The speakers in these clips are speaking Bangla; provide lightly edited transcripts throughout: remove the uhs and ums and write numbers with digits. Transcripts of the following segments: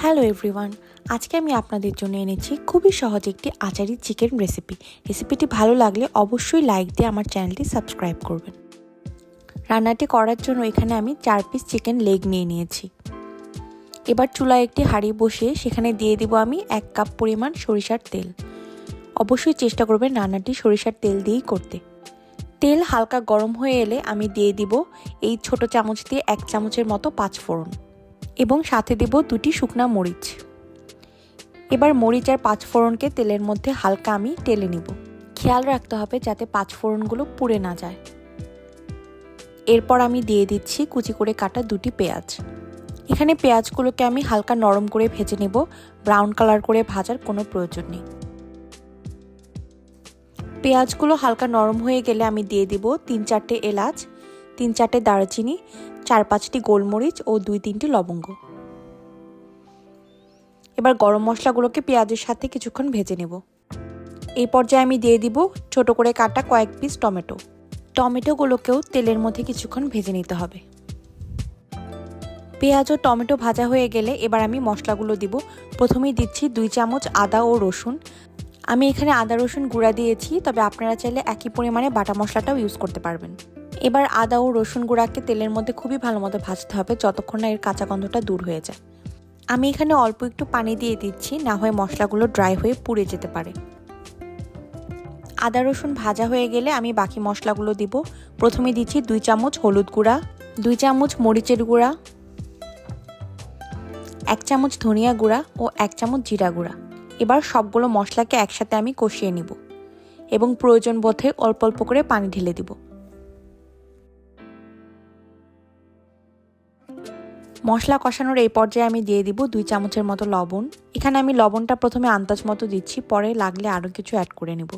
হ্যালো এভরিওয়ান, আজকে আমি আপনাদের জন্য এনেছি খুবই সহজ একটি আচারি চিকেন রেসিপিটি ভালো লাগলে অবশ্যই লাইক দিয়ে আমার চ্যানেলটি সাবস্ক্রাইব করবেন। রান্নাটি করার জন্য এখানে আমি 4 পিস চিকেন লেগ নিয়ে নিয়েছি। এবার চুলায় একটি হাঁড়ি বসিয়ে সেখানে দিয়ে দিব আমি 1 কাপ পরিমাণ সরিষার তেল। অবশ্যই চেষ্টা করবেন রান্নাটি সরিষার তেল দিয়েই করতে। তেল হালকা গরম হয়ে এলে আমি দিয়ে দিব এই ছোট চামচ দিয়ে 1 চামচের মতো 5 ফোড়ন এবং সাথে দেব 2টি শুকনা মরিচ। এবার মরিচ আর 5 ফোড়নকে তেলের মধ্যে হালকা আমি টেলে নিব। খেয়াল রাখতে হবে যাতে 5 ফোড়নগুলো পুড়ে না যায়। এরপর আমি দিয়ে দিচ্ছি কুচি করে কাটা 2টি পেঁয়াজ। এখানে পেঁয়াজগুলোকে আমি হালকা নরম করে ভেজে নেব, ব্রাউন কালার করে ভাজার কোনো প্রয়োজন নেই। পেঁয়াজগুলো হালকা নরম হয়ে গেলে আমি দিয়ে দিব 3-4টে এলাচ, 3-4টে দারচিনি, 4-5টি গোলমরিচ ও 2-3টি লবঙ্গ। এবার গরম মশলাগুলোকে পেঁয়াজের সাথে কিছুক্ষণ ভেজে নেব। এই পর্যায়ে আমি দিয়ে দিব ছোট করে কাটা কয়েক পিস টমেটোগুলোকেও তেলের মধ্যে কিছুক্ষণ ভেজে নিতে হবে। পেঁয়াজ ও টমেটো ভাজা হয়ে গেলে এবার আমি মশলাগুলো দিব। প্রথমেই দিচ্ছি 2 চামচ আদা ও রসুন। আমি এখানে আদা রসুন গুঁড়া দিয়েছি, তবে আপনারা চাইলে একই পরিমাণে বাটা মশলাটাও ইউজ করতে পারবেন। এবার আদা ও রসুন গুঁড়াকে তেলের মধ্যে খুবই ভালো মতো ভাজতে হবে যতক্ষণ না এর কাঁচা গন্ধটা দূর হয়ে যায়। আমি এখানে অল্প একটু পানি দিয়ে দিচ্ছি, না হয় মশলাগুলো ড্রাই হয়ে পুড়ে যেতে পারে। আদা রসুন ভাজা হয়ে গেলে আমি বাকি মশলাগুলো দিব। প্রথমে দিচ্ছি 2 চামচ হলুদ গুঁড়া, 2 চামচ মরিচের গুঁড়া, 1 চামচ ধনিয়া গুঁড়া ও 1 চামচ জিরা গুঁড়া। এবার সবগুলো মশলাকে একসাথে আমি কষিয়ে নিব এবং প্রয়োজন বোধে অল্প অল্প করে পানি ঢেলে দিব। মশলা কষানোর এই পর্যায়ে আমি দিয়ে দিব 2 চামচের মতো লবণ। এখানে আমি লবণটা প্রথমে আন্দাজ মতো দিচ্ছি, পরে লাগলে আরও কিছু অ্যাড করে নেব।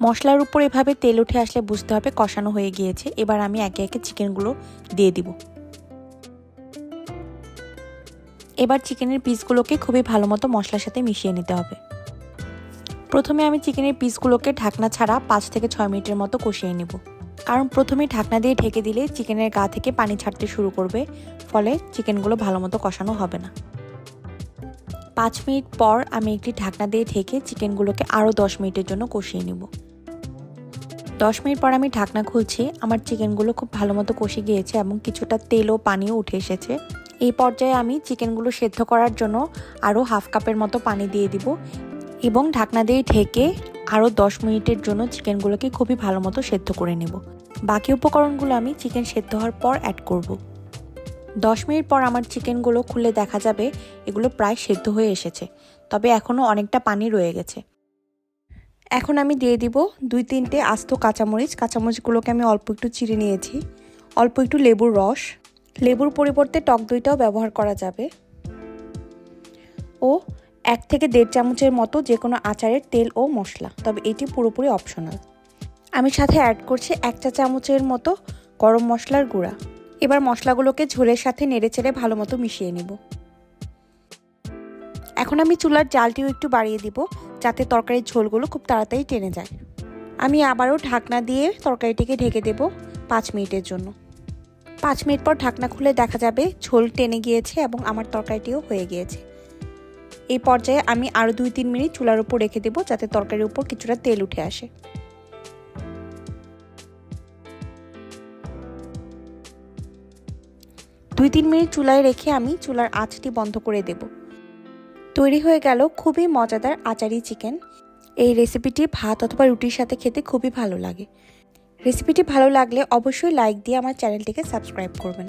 মশলার উপর এভাবে তেল উঠে আসলে বুঝতে হবে কষানো হয়ে গিয়েছে। এবার আমি একে একে চিকেনগুলো দিয়ে দিব। এবার চিকেনের পিসগুলোকে খুবই ভালো মতো মশলার সাথে মিশিয়ে নিতে হবে। প্রথমে আমি চিকেনের পিসগুলোকে ঢাকনা ছাড়া 5 থেকে 6 মিনিটের মতো কষিয়ে নেব, কারণ প্রথমে ঢাকনা দিয়ে ঢেকে দিলে চিকেনের গা থেকে পানি ছাড়তে শুরু করবে, ফলে চিকেনগুলো ভালো মতো কষানো হবে না। 5 মিনিট পর আমি একটি ঢাকনা দিয়ে ঢেকে চিকেনগুলোকে আরও 10 মিনিটের জন্য কষিয়ে নেব। 10 মিনিট পর আমি ঢাকনা খুলছি। আমার চিকেনগুলো খুব ভালো মতো কষে গিয়েছে এবং কিছুটা তেল ও পানিও উঠে এসেছে। এই পর্যায়ে আমি চিকেনগুলো সেদ্ধ করার জন্য আরও হাফ কাপের মতো পানি দিয়ে দিব এবং ঢাকনা দিয়ে ঢেকে আরও 10 মিনিটের জন্য চিকেনগুলোকে খুবই ভালো মতো সেদ্ধ করে নেব। বাকি উপকরণগুলো আমি চিকেন সেদ্ধ হওয়ার পর অ্যাড করব। 10 মিনিট পর আমার চিকেনগুলো খুলে দেখা যাবে এগুলো প্রায় সেদ্ধ হয়ে এসেছে, তবে এখনও অনেকটা পানি রয়ে গেছে। এখন আমি দিয়ে দিব 2-3টে আস্ত কাঁচামরিচগুলোকে আমি অল্প একটু চিড়ে নিয়েছি, অল্প একটু লেবুর রস, লেবুর পরিবর্তে টক দইটাও ব্যবহার করা যাবে, ও 1 থেকে 1.5 চামচের মতো যে কোনো আচারের তেল ও মশলা, তবে এটি পুরোপুরি অপশনাল। আমি সাথে অ্যাড করছি 1 চা চামচের মতো গরম মশলার গুঁড়া। এবার মশলাগুলোকে ঝোলের সাথে নেড়েচেড়ে ভালো মতো মিশিয়ে নিব। এখন আমি চুলার জালটিও একটু বাড়িয়ে দিব যাতে তরকারির ঝোলগুলো খুব তাড়াতাড়ি টেনে যায়। আমি আবারও ঢাকনা দিয়ে তরকারিটিকে ঢেকে দেব 5 মিনিটের জন্য। 5 মিনিট পর ঢাকনা খুলে দেখা যাবে ঝোল টেনে গিয়েছে এবং আমার তরকারিটিও হয়ে গিয়েছে। এই পর্যায়ে আমি আরও 2-3 মিনিট চুলার উপর রেখে দেব যাতে তরকারির উপর কিছুটা তেল উঠে আসে। 2-3 মিনিট চুলায় রেখে আমি চুলার আঁচটি বন্ধ করে দেব। তৈরি হয়ে গেল খুবই মজাদার আচারি চিকেন। এই রেসিপিটি ভাত অথবা রুটির সাথে খেতে খুবই ভালো লাগে। রেসিপিটি ভালো লাগলে অবশ্যই লাইক দিয়ে আমার চ্যানেলটিকে সাবস্ক্রাইব করবেন।